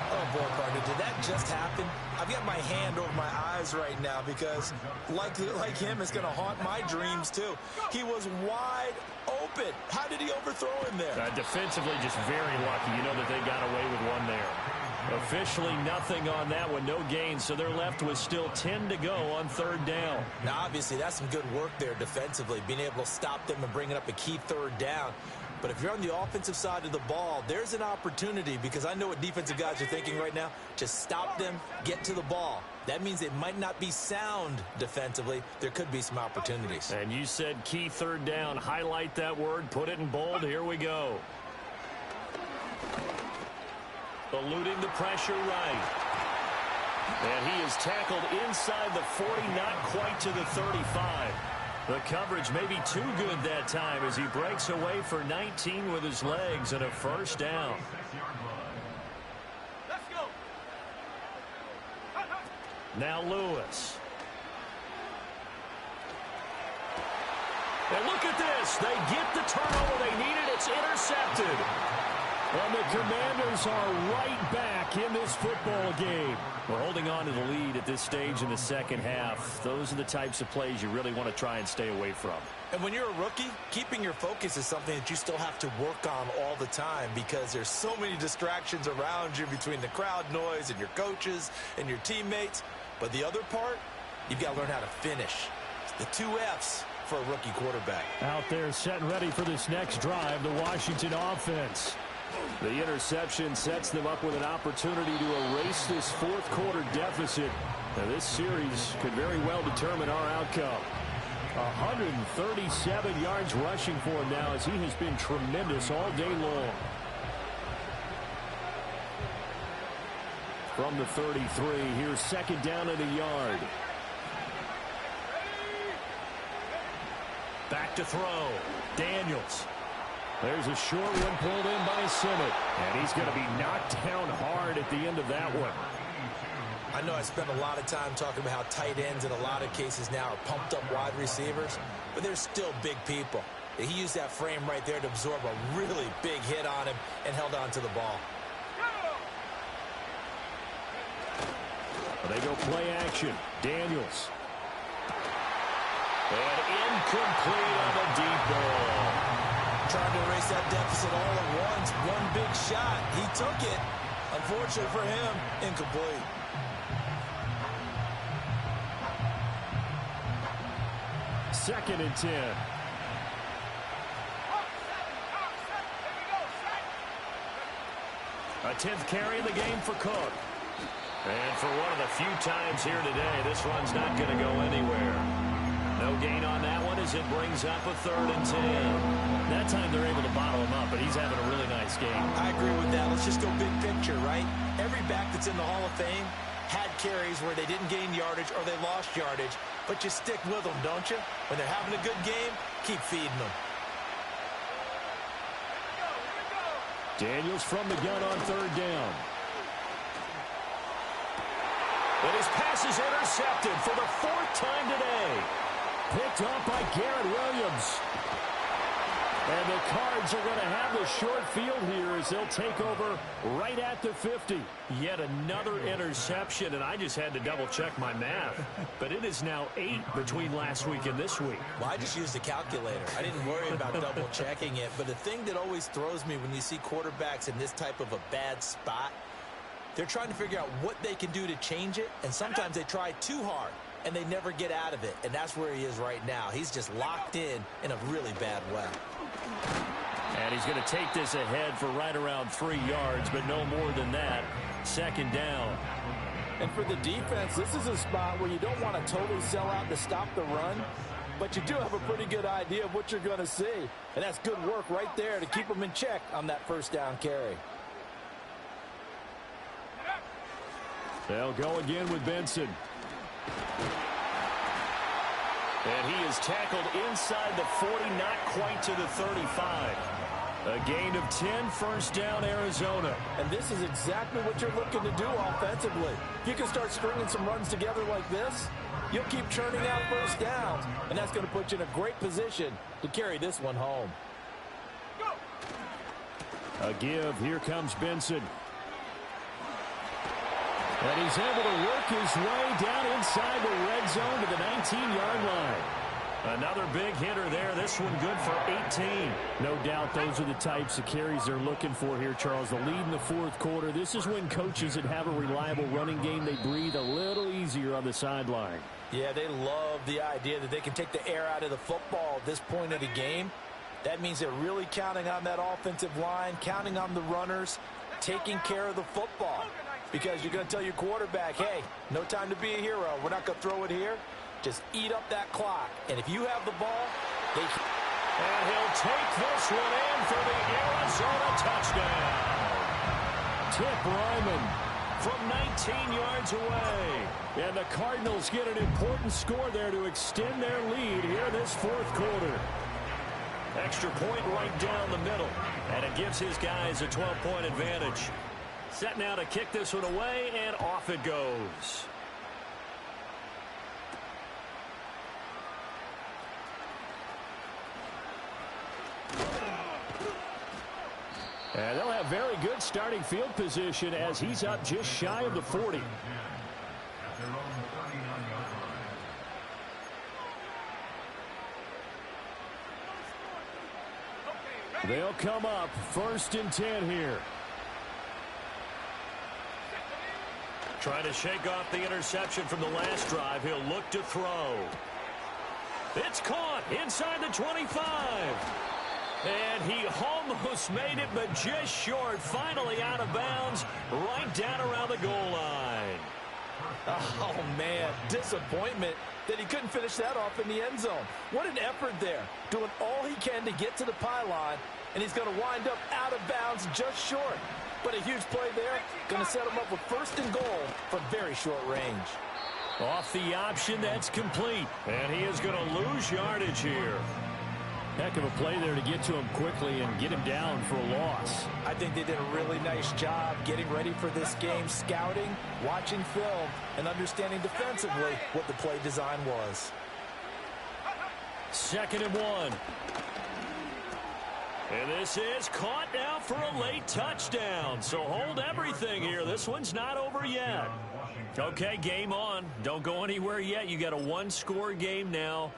S2: Oh, boy, partner, did that just happen? I've got my hand over my eyes right now because, like him, it's going to haunt my dreams, too. He was wide open. How did he overthrow him there?
S1: Defensively, just very lucky. You know that they got away with one there. Officially nothing on that one, no gain, so they're left with still 10 to go on 3rd down.
S2: Now, obviously, that's some good work there defensively, being able to stop them and bringing up a key 3rd down. But if you're on the offensive side of the ball, there's an opportunity because I know what defensive guys are thinking right now. Just stop them, get to the ball. That means it might not be sound defensively. There could be some opportunities.
S1: And you said key 3rd down. Highlight that word, put it in bold. Here we go. Eluding the pressure right. And he is tackled inside the 40, not quite to the 35. The coverage may be too good that time as he breaks away for 19 with his legs and a first down.
S4: Let's go.
S1: Now Lewis. And look at this. They get the turnover they needed. It's intercepted.
S3: And the Commanders are right back in this football game.
S1: We're holding on to the lead at this stage in the second half. Those are the types of plays you really want to try and stay away from.
S2: And when you're a rookie, keeping your focus is something that you still have to work on all the time because there's so many distractions around you between the crowd noise and your coaches and your teammates. But the other part, you've got to learn how to finish. It's the 2 F's for a rookie quarterback.
S3: Out there setting ready for this next drive, the Washington offense. The interception sets them up with an opportunity to erase this fourth quarter deficit. Now, this series could very well determine our outcome. 137 yards rushing for him now as he has been tremendous all day long. From the 33, here's second down and a yard.
S1: Back to throw. Daniels.
S3: There's a short one pulled in by Simmons. And he's going to be knocked down hard at the end of that one.
S2: I know I spent a lot of time talking about how tight ends in a lot of cases now are pumped up wide receivers, but they're still big people. He used that frame right there to absorb a really big hit on him and held on to the ball.
S3: They go play action. Daniels.
S1: And incomplete on the deep ball.
S2: Trying to erase that deficit all at once. One big shot. He took it. Unfortunately for him, incomplete.
S3: Second and 10.
S1: A 10th carry in the game for Cook. And for one of the few times here today, this run's not going to go anywhere. No gain on that one as it brings up a 3rd and 10.
S3: That time they're able to bottle him up, but he's having a really nice game.
S2: I agree with that. Let's just go big picture, right? Every back that's in the Hall of Fame had carries where they didn't gain yardage or they lost yardage, but you stick with them, don't you? When they're having a good game, keep feeding them.
S3: Daniels from the gun on 3rd down.
S1: And his pass is intercepted for the 4th time today.
S3: Picked off by Garrett Williams. And the Cards are going to have the short field here as they'll take over right at the 50.
S1: Yet another interception, and I just had to double-check my math. But it is now 8 between last week and this week.
S2: Well, I just used a calculator. I didn't worry about double-checking it. But the thing that always throws me when you see quarterbacks in this type of a bad spot, they're trying to figure out what they can do to change it, and sometimes they try too hard, and they never get out of it, and that's where he is right now. He's just locked in a really bad way.
S3: And he's going to take this ahead for right around 3 yards, but no more than that. Second down.
S2: And for the defense, this is a spot where you don't want to totally sell out to stop the run, but you do have a pretty good idea of what you're going to see, and that's good work right there to keep them in check on that first down carry.
S3: They'll go again with Benson.
S1: And he is tackled inside the 40, not quite to the 35. A gain of 10, first down, Arizona.
S2: And this is exactly what you're looking to do offensively. If you can start stringing some runs together like this, you'll keep churning out first downs, and that's going to put you in a great position to carry this one home.
S3: A give. Here comes Benson. And he's able to work his way down inside the red zone to the 19-yard line.
S1: Another big hitter there. This one good for 18.
S3: No doubt those are the types of carries they're looking for here, Charles. The lead in the fourth quarter. This is when coaches that have a reliable running game, they breathe a little easier on the sideline.
S2: Yeah, they love the idea that they can take the air out of the football at this point of the game. That means they're really counting on that offensive line, counting on the runners, taking care of the football. Because you're going to tell your quarterback, hey, no time to be a hero. We're not going to throw it here. Just eat up that clock. And if you have the ball, they...
S1: And he'll take this one in for the Arizona touchdown.
S3: Tip Ryman
S1: from 19 yards away.
S3: And the Cardinals get an important score there to extend their lead here in this fourth quarter.
S1: Extra point right down the middle. And it gives his guys a 12-point advantage. Set now to kick this one away, and off it goes.
S3: And they'll have very good starting field position as he's up just shy of the 40. They'll come up 1st and 10 here.
S1: Trying to shake off the interception from the last drive. He'll look to throw. It's caught inside the 25. And he almost made it, but just short. Finally out of bounds, right down around the goal line.
S2: Oh, man, disappointment that he couldn't finish that off in the end zone. What an effort there, doing all he can to get to the pylon, and he's going to wind up out of bounds just short. But a huge play there, going to set him up with 1st and goal from very short range.
S1: Off the option, that's complete. And he is going to lose yardage here.
S3: Heck of a play there to get to him quickly and get him down for a loss.
S2: I think they did a really nice job getting ready for this game, scouting, watching film, and understanding defensively what the play design was.
S1: 2nd and 1. And this is caught now for a late touchdown. So hold everything here. This one's not over yet. Okay, game on. Don't go anywhere yet. You got a one-score game now.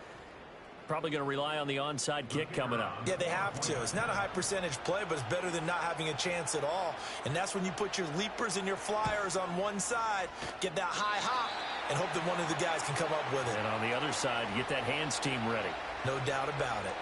S1: Probably going to rely on the onside kick coming up.
S2: Yeah, they have to. It's not a high percentage play, but it's better than not having a chance at all. And that's when you put your leapers and your flyers on one side, get that high hop, and hope that one of the guys can come up with it.
S1: And on the other side, get that hands team ready.
S2: No doubt about it.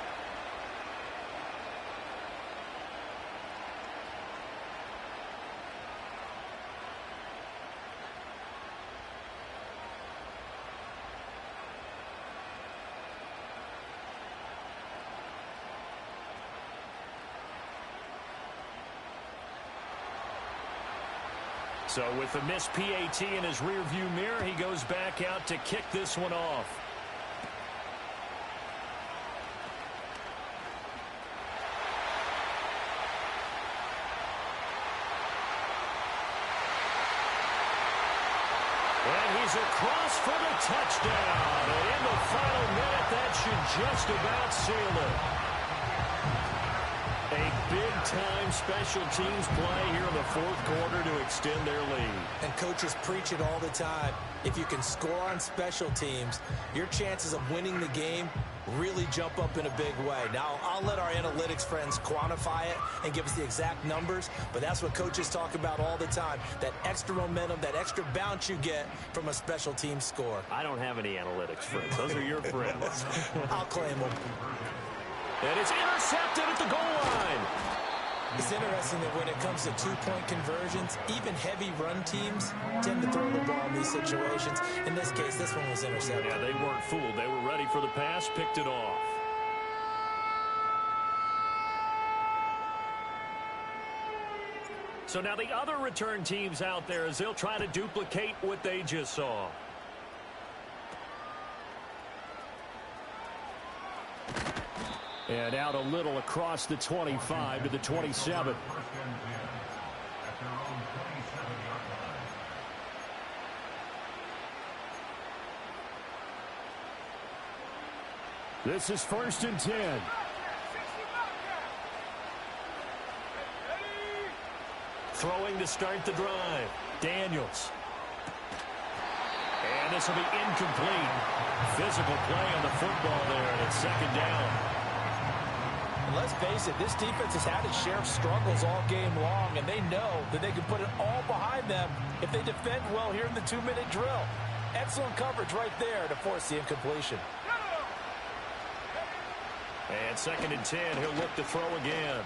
S1: So with the missed PAT in his rearview mirror, he goes back out to kick this one off. And he's across for the touchdown. And in the final minute, that should just about seal it. A big-time special teams play here in the fourth quarter to extend their lead.
S2: And coaches preach it all the time. If you can score on special teams, your chances of winning the game really jump up in a big way. Now, I'll let our analytics friends quantify it and give us the exact numbers, but that's what coaches talk about all the time, that extra momentum, that extra bounce you get from a special team score.
S1: I don't have any analytics friends. Those are your friends.
S2: I'll claim them.
S1: And it's intercepted at the goal line.
S2: It's interesting that when it comes to two-point conversions, even heavy run teams tend to throw the ball in these situations. In this case, this one was intercepted.
S1: Yeah, they weren't fooled. They were ready for the pass, picked it off. So now the other return teams out there as they'll try to duplicate what they just saw.
S3: And out a little across the 25 to the 27. This is 1st and 10.
S1: Throwing to start the drive. Daniels. And this will be incomplete. Physical play on the football there, and it's 2nd down.
S2: And let's face it, this defense has had its share of struggles all game long, and they know that they can put it all behind them if they defend well here in the 2-minute drill. Excellent coverage right there to force the incompletion.
S1: And 2nd and 10, he'll look to throw again.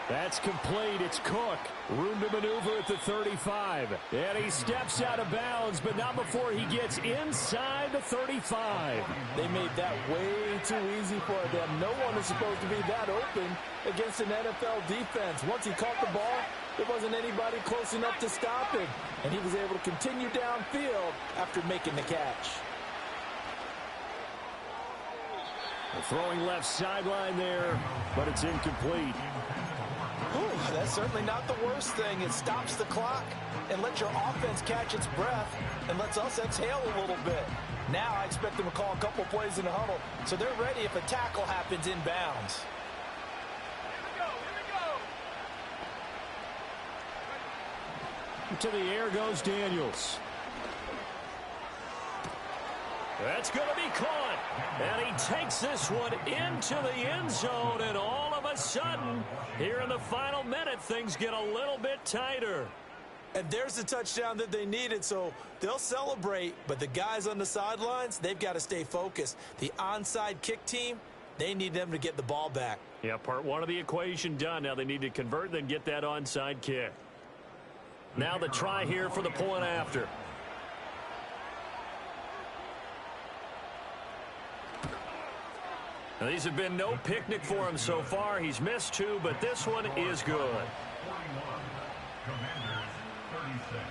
S3: That's complete. It's Cook. Room to maneuver at the 35. And he steps out of bounds, but not before he gets inside the 35.
S2: They made that way too easy for them. No one is supposed to be that open against an NFL defense. Once he caught the ball, there wasn't anybody close enough to stop him. And he was able to continue downfield after making the catch.
S3: The throwing left sideline there, but it's incomplete.
S2: Ooh, that's certainly not the worst thing. It stops the clock and lets your offense catch its breath and lets us exhale a little bit. Now I expect them to call a couple plays in the huddle, so they're ready if a tackle happens inbounds.
S3: To the air goes Daniels. That's going to be caught. And he takes this one into the end zone. And all of a sudden, here in the final minute, things get a little bit tighter.
S2: And there's the touchdown that they needed, so they'll celebrate. But the guys on the sidelines, they've got to stay focused. The onside kick team, they need them to get the ball back.
S3: Yeah, part one of the equation done. Now they need to convert and then get that onside kick. Now the try here for the point after. Now, these have been no picnic for him so far. He's missed two, but this one is good.
S4: 41, Commanders 36.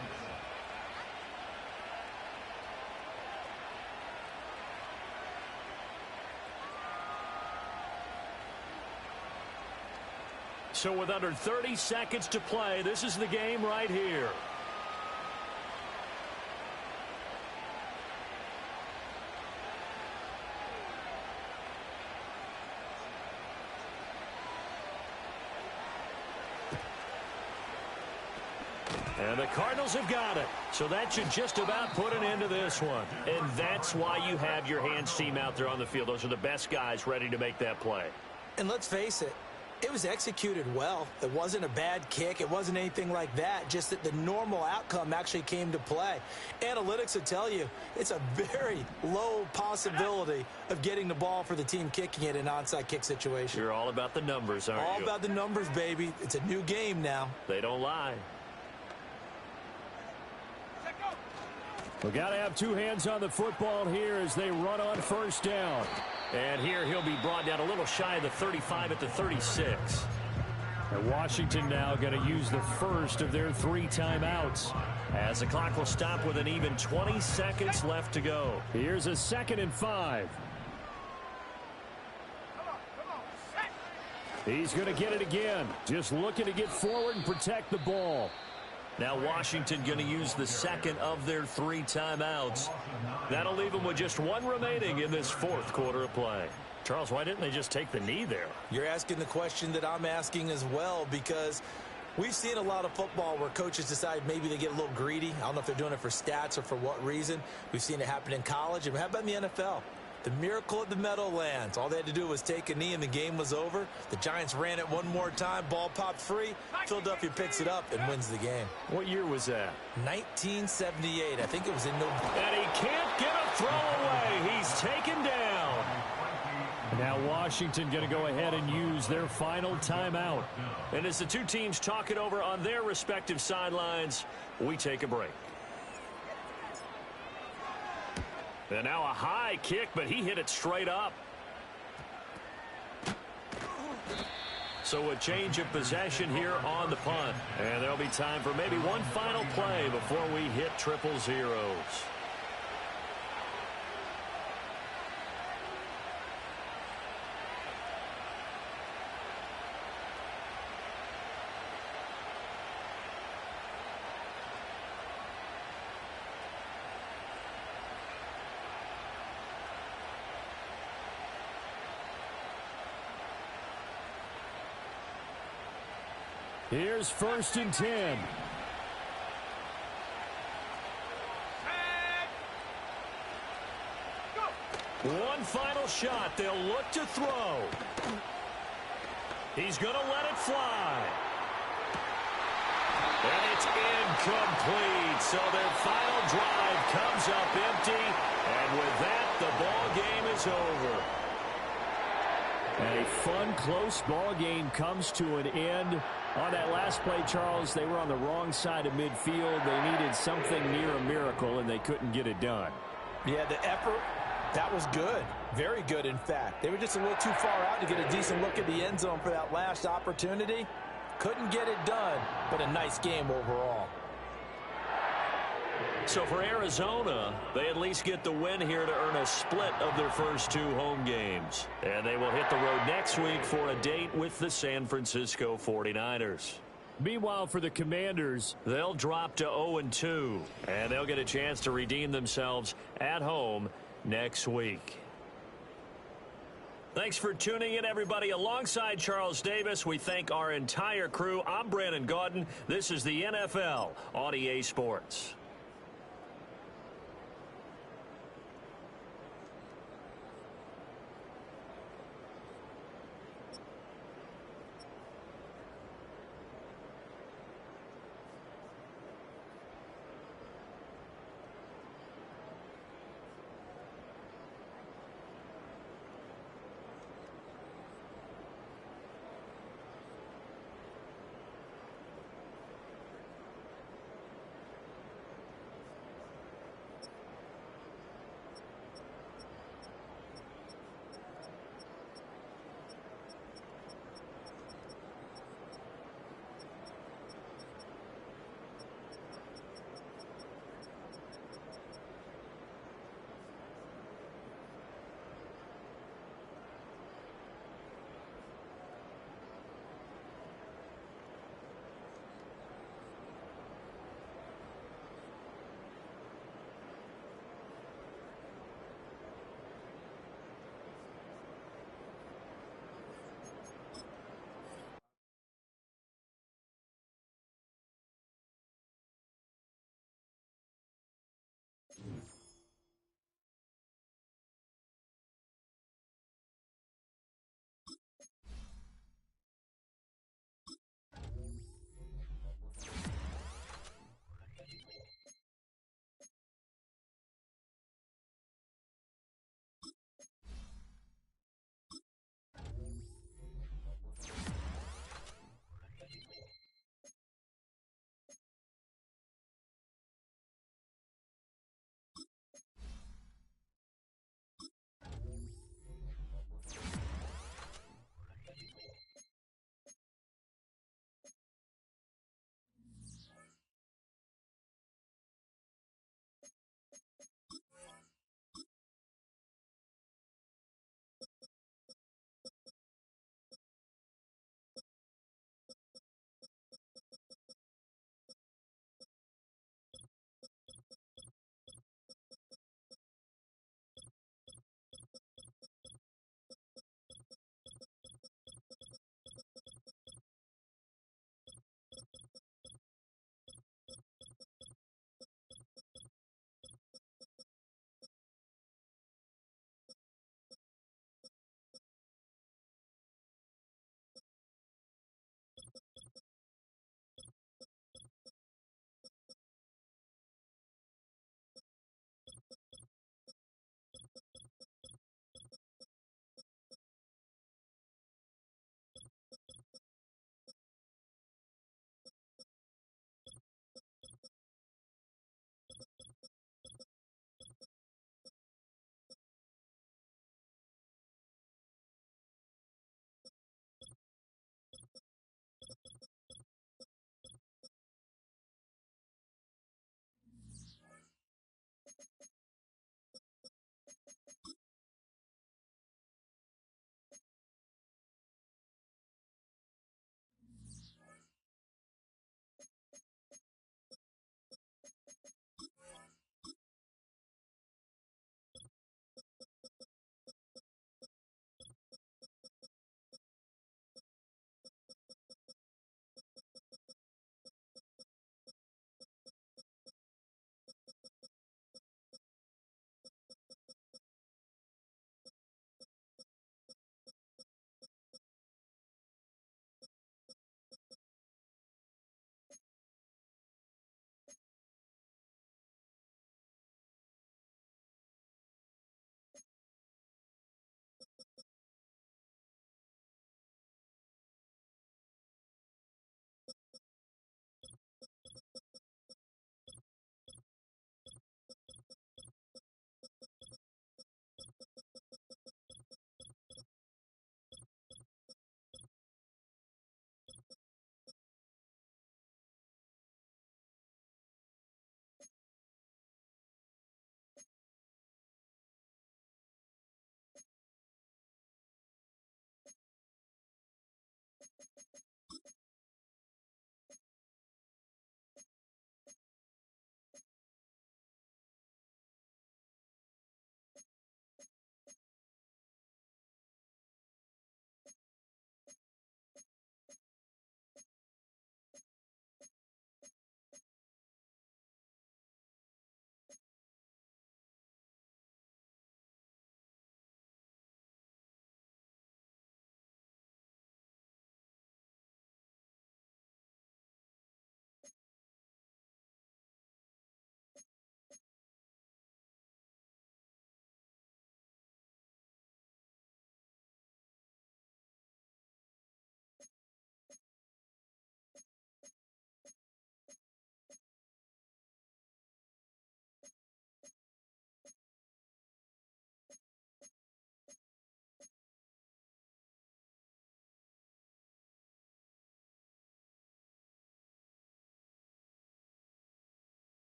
S3: So with under 30 seconds to play, this is the game right here. And the Cardinals have got it. So that should just about put an end to this one. And that's why you have your hands team out there on the field. Those are the best guys ready to make that play.
S2: And let's face it, it was executed well. It wasn't a bad kick. It wasn't anything like that. Just that the normal outcome actually came to play. Analytics will tell you it's a very low possibility of getting the ball for the team kicking it in an onside kick situation.
S3: You're all about the numbers, aren't you?
S2: All about the numbers, baby. It's a new game now.
S3: They don't lie. We've got to have two hands on the football here as they run on first down. And here he'll be brought down a little shy of the 35 at the 36. And Washington now going to use the first of their 3 timeouts, as the clock will stop with an even 20 seconds left to go. Here's a 2nd and 5. He's going to get it again. Just looking to get forward and protect the ball. Now Washington going to use the second of their 3 timeouts. That'll leave them with just 1 remaining in this 4th quarter of play. Charles, why didn't they just take the knee there?
S2: You're asking the question that I'm asking as well, because we've seen a lot of football where coaches decide maybe they get a little greedy. I don't know if they're doing it for stats or for what reason. We've seen it happen in college. And how about in the NFL? The miracle of the Meadowlands. All they had to do was take a knee and the game was over. The Giants ran it one more time. Ball popped free. Philadelphia picks it up and wins the game.
S3: What year was that?
S2: 1978. I think it was in November.
S3: And he can't get a throw away. He's taken down. Now Washington going to go ahead and use their final timeout. And as the two teams talk it over on their respective sidelines, we take a break. And now a high kick, but he hit it straight up. So a change of possession here on the punt. And there'll be time for maybe one final play before we hit 000. Here's 1st and 10. One final shot. They'll look to throw. He's going to let it fly. And it's incomplete. So their final drive comes up empty. And with that, the ball game is over. And a fun, close ball game comes to an end. On that last play, Charles, they were on the wrong side of midfield. They needed something near a miracle, and they couldn't get it done.
S2: Yeah, the effort, that was good. Very good, in fact. They were just a little too far out to get a decent look at the end zone for that last opportunity. Couldn't get it done, but a nice game overall.
S1: So for Arizona, they at least get the win here to earn a split of their first 2 home games. And they will hit the road next week for a date with the San Francisco 49ers.
S3: Meanwhile, for the Commanders,
S1: they'll drop to 0-2, and they'll get a chance to redeem themselves at home next week. Thanks for tuning in, everybody. Alongside Charles Davis, we thank our entire crew. I'm Brandon Gaudin. This is the NFL on EA Sports.